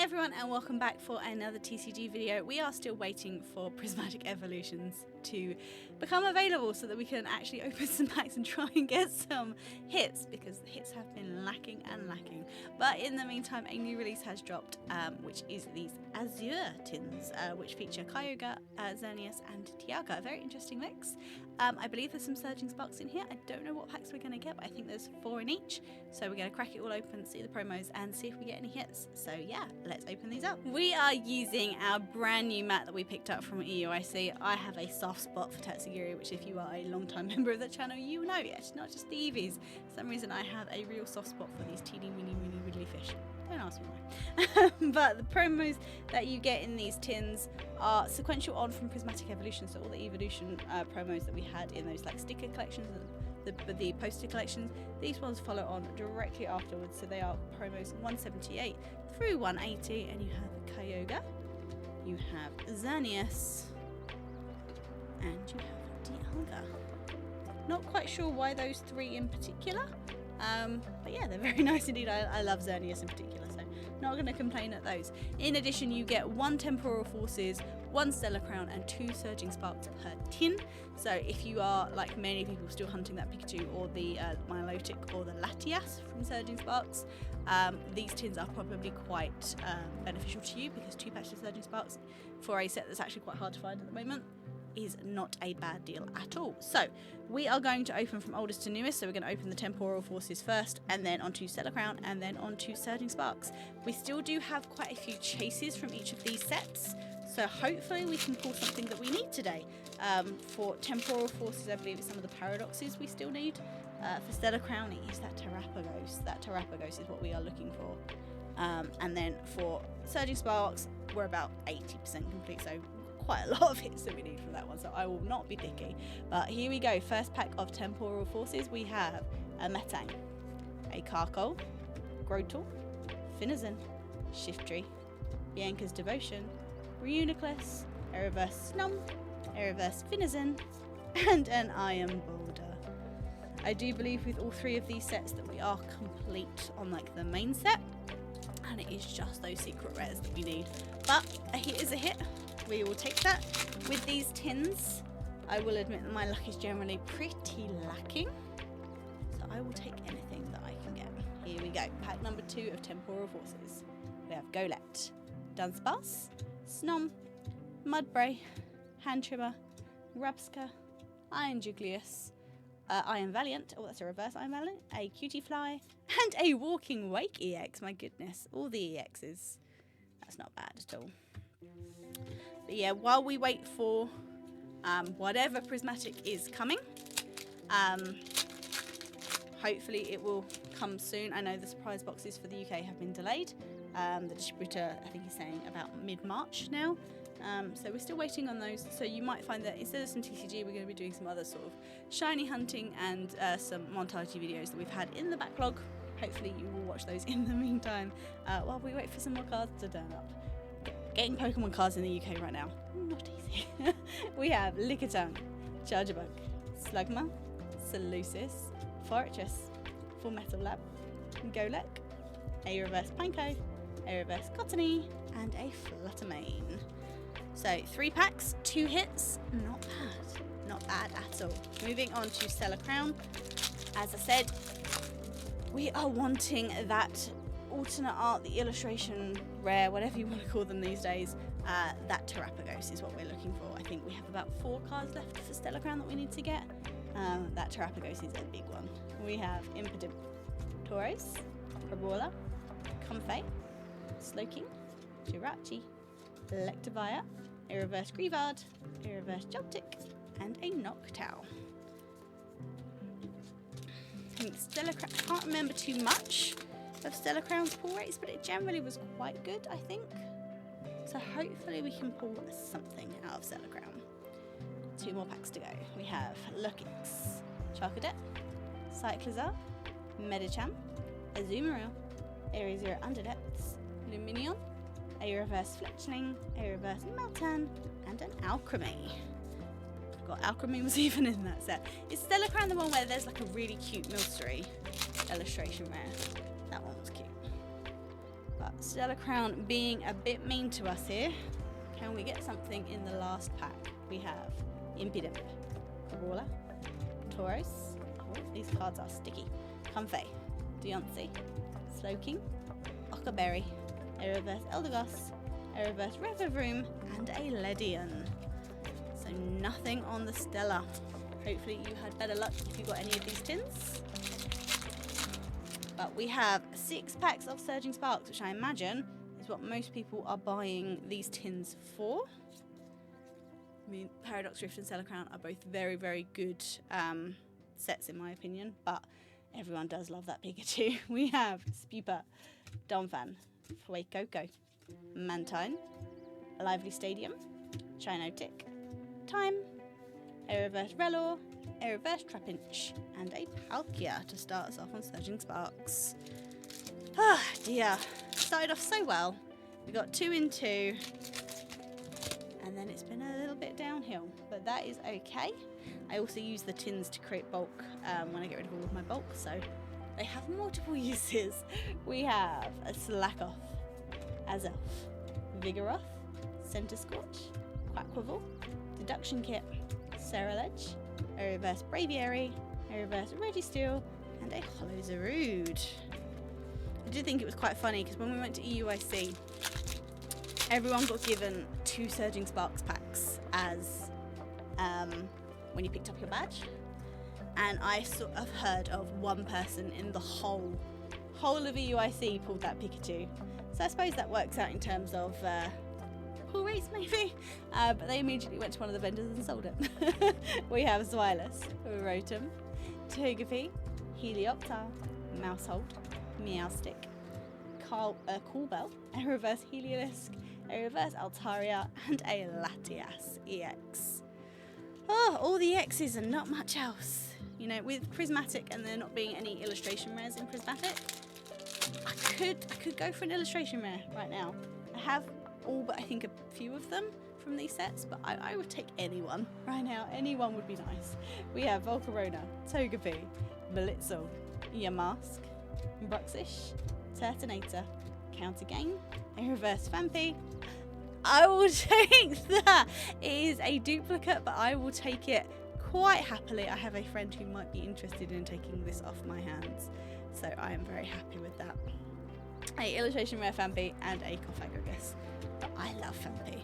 Hi everyone and welcome back for another TCG video. We are still waiting for Prismatic Evolutions to become available so that we can actually open some packs and try and get some hits, because the hits have been lacking and lacking. But in the meantime, a new release has dropped, which is these Azure tins, which feature Kyogre, Xerneas and Dialga. A very interesting mix. I believe there's some Surging Sparks in here. I don't know what packs we're going to get, but I think there's 4 in each. So we're going to crack it all open, see the promos and see if we get any hits. So yeah, let's open these up. We are using our brand new mat that we picked up from EUIC. I have a soft spot for Tatsugiri, which if you are a long time member of the channel, you know it, not just the Eevees. For some reason I have a real soft spot for these teeny weeny widdly fish. Don't ask me why. But the promos that you get in these tins are sequential on from Prismatic Evolution, so all the evolution promos that we had in those like sticker collections, the poster collections, these ones follow on directly afterwards. So they are promos 178 through 180, and you have Kyogre, you have Xerneas, and you have Dialga. Not quite sure why those 3 in particular, but yeah, they're very nice indeed. I love Xerneas in particular, so not going to complain at those. In addition, you get 1 Temporal Forces, 1 Stellar Crown and 2 Surging Sparks per tin. So if you are, like many people, still hunting that Pikachu or the Milotic or the Latias from Surging Sparks, these tins are probably quite beneficial to you, because 2 packs of Surging Sparks for a set that's actually quite hard to find at the moment is not a bad deal at all. So we are going to open from oldest to newest. So we're going to open the Temporal Forces first, and then onto Stellar Crown, and then onto Surging Sparks. We still do have quite a few chases from each of these sets, so hopefully we can pull something that we need today. For Temporal Forces, I believe it's some of the paradoxes we still need. For Stellar Crown, it is that Terrapagos. That Terrapagos is what we are looking for. And then for Surging Sparks, we're about 80% complete, so quite a lot of hits that we need from that one, so I will not be picky. But here we go. First pack of Temporal Forces, we have a Metang, a Carkol, Grotle, Finizen, Shiftry, Bianca's Devotion, Reuniclus, a reverse Snom, a reverse Finizen, and an Iron Boulder. I do believe with all 3 of these sets that we are complete on like the main set, and it is just those secret rares that we need. But a hit is a hit. We will take that. With these tins, I will admit that my luck is generally pretty lacking, so I will take anything that I can get. Here we go. Pack number 2 of Temporal Forces. We have Golett, Dunsparce, Snom, Mudbray, Hand Trimmer, Rabsca, Iron Juglius, Iron Valiant, oh that's a reverse Iron Valiant, a Cutie Fly, and a Walking Wake EX. My goodness, all the EXs. That's not bad at all. But yeah, while we wait for whatever Prismatic is coming, hopefully it will come soon. I know the surprise boxes for the UK have been delayed. The distributor, I think, is saying about mid-March now. So we're still waiting on those. So you might find that instead of some TCG, we're going to be doing some other sort of shiny hunting and some montage videos that we've had in the backlog. Hopefully you will watch those in the meantime while we wait for some more cards to turn up. Getting Pokemon cards in the UK right now, not easy. We have Lickitung, Charjabug, Slugma, Solucis, Fortress, Full Metal Lab, Golett, a reverse Pineco, a reverse Cottony, and a Fluttermane. So 3 packs, 2 hits, not bad at all. Moving on to Stellar Crown. As I said, we are wanting that alternate art, the illustration rare, whatever you want to call them these days. That Terrapagos is what we're looking for. I think we have about 4 cards left for Stellar Crown that we need to get. That Terrapagos is a big one. We have Impidimp, Tauros, Crabrawler, Comfey, Slowking, Jirachi, Electivire, a reverse Greavard, a reverse Joltik, and a Noctowl. I think Stellar Crown, I can't remember too much of Stellar Crown's pull rates, but it generally was quite good, I think. So hopefully we can pull something out of Stellar Crown. 2 more packs to go. We have Lurkix, Charcadet, Cyclizar, Medicham, Azumarill, Aerizero Underdepths, Luminion, a reverse Fletchling, a reverse Meltan, and an Alchemy. I forgot Alchemy was even in that set. Is Stellar Crown the one where there's like a really cute Milcery illustration rare? That one was cute. But Stellar Crown being a bit mean to us here. Can we get something in the last pack? We have Impidimp, Brawler, Tauros. Oh, these cards are sticky. Comfey, Deontay, Slowking, Ockerberry, a reverse Eldegoss, a reverse Revavroom, and a Ledian. So nothing on the Stellar. Hopefully you had better luck if you got any of these tins. But we have 6 packs of Surging Sparks, which I imagine is what most people are buying these tins for. I mean, Paradox Rift and Stellar Crown are both very, very good sets in my opinion, but everyone does love that Pikachu. We have Spupa, Donphan, Fuecoco, Mantine, a Lively Stadium, Chinotic, Time, a reverse Relor, a reverse Trapinch, and a Palkia to start us off on Surging Sparks. Ah dear, started off so well. We got 2 in 2, and then it's been a little bit downhill, but that is okay. I also use the tins to create bulk when I get rid of all of my bulk, so they have multiple uses. We have a Slackoth, Azelf, Vigoroth, Centiskorch, Quackquavel, Deduction Kit, Ceruledge, a reverse Braviary, a reverse Registeel, and a Hollow Zarude. I did think it was quite funny because when we went to EUIC, everyone got given 2 Surging Sparks packs as when you picked up your badge, and I sort of heard of one person in the whole of EUIC pulled that Pikachu. So I suppose that works out in terms of pull rates maybe, but they immediately went to one of the vendors and sold it. We have Zweilous, Rotom, Togepi, Helioptile, Mousehold, Meowstic, Coolbell, a reverse Heliolisk, a reverse Altaria, and a Latias EX. Oh, all the X's and not much else. You know, with Prismatic and there not being any illustration rares in Prismatic, I could go for an illustration rare right now. I have all but I think a few of them from these sets, but I would take anyone right now. Anyone would be nice. We have Volcarona, Togepi, Blitzel, Yamask, Bruxish, Turtonator, Countergame, a reverse Phanpy. I will take that. It is a duplicate, but I will take it quite happily. I have a friend who might be interested in taking this off my hands, so I am very happy with that. A illustration rare Phanpy and a Cofagrigus. But I love Phanpy.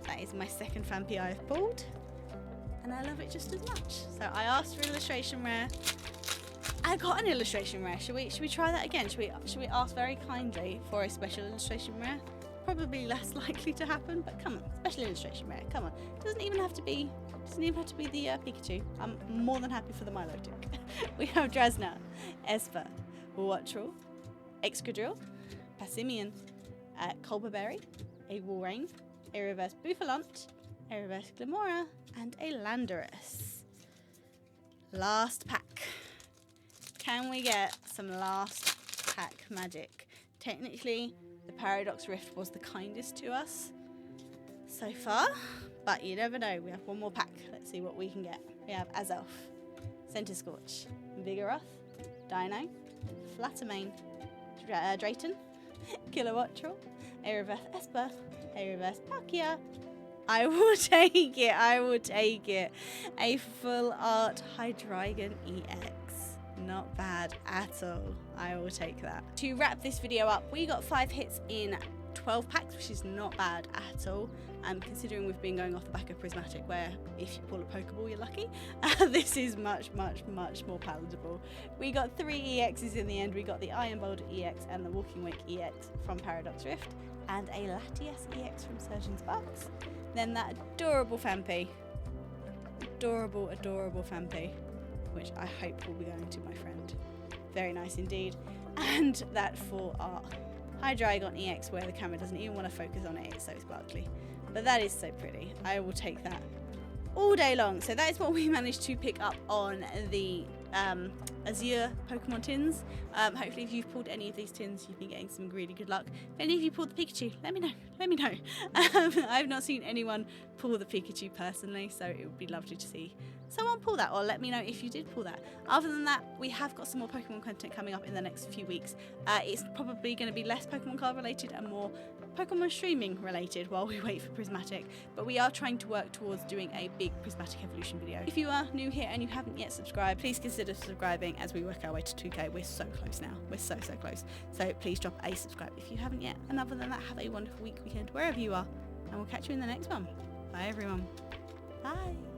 That is my second Phanpy I have pulled, and I love it just as much. So I asked for illustration rare. I got an illustration rare. Should we try that again? Should we ask very kindly for a special illustration rare? Probably less likely to happen, but come on, special illustration rare. Come on, doesn't even have to be the Pikachu. I'm more than happy for the Milotic. We have Drasna, Esper, Wattrel, Excadrill, Passimian, Colberberry, a Walrein, a reverse Buffalant, a reverse Glimora, and a Landorus. Last pack. Can we get some last pack magic? Technically, the Paradox Rift was the kindest to us so far, but you never know. We have one more pack. Let's see what we can get. We have Azelf, Centiskorch, Vigoroth, Dino, Flattermane, Drayton, Kilowattrel, a reverse Esper, a reverse Palkia. I will take it. I will take it. A full art Hydreigon EX. Not bad at all. I will take that. To wrap this video up, we got 5 hits in 12 packs, which is not bad at all. Considering we've been going off the back of Prismatic, where if you pull a Pokeball, you're lucky. This is much more palatable. We got 3 EXs in the end. We got the Iron Boulder EX and the Walking Wake EX from Paradox Rift, and a Latias EX from Surging Sparks. Then that adorable Phanpy. Adorable Phanpy, which I hope will be going to my friend. Very nice indeed. And that full art Hydreigon EX, where the camera doesn't even want to focus on it, it's so sparkly. But that is so pretty. I will take that all day long. So that is what we managed to pick up on the Azure Pokemon tins. Hopefully if you've pulled any of these tins, you've been getting some really good luck. If any of you pulled the Pikachu, let me know. I've not seen anyone pull the Pikachu personally, so it would be lovely to see someone pull that, or let me know if you did pull that. Other than that, we have got some more Pokemon content coming up in the next few weeks. It's probably going to be less Pokemon card related and more Pokemon streaming related while we wait for Prismatic, but we are trying to work towards doing a big Prismatic evolution video. If you are new here and you haven't yet subscribed, please consider subscribing as we work our way to 2K. We're so close now. We're so close. So please drop a subscribe if you haven't yet. And other than that, have a wonderful weekend wherever you are, and we'll catch you in the next one. Bye everyone. Bye.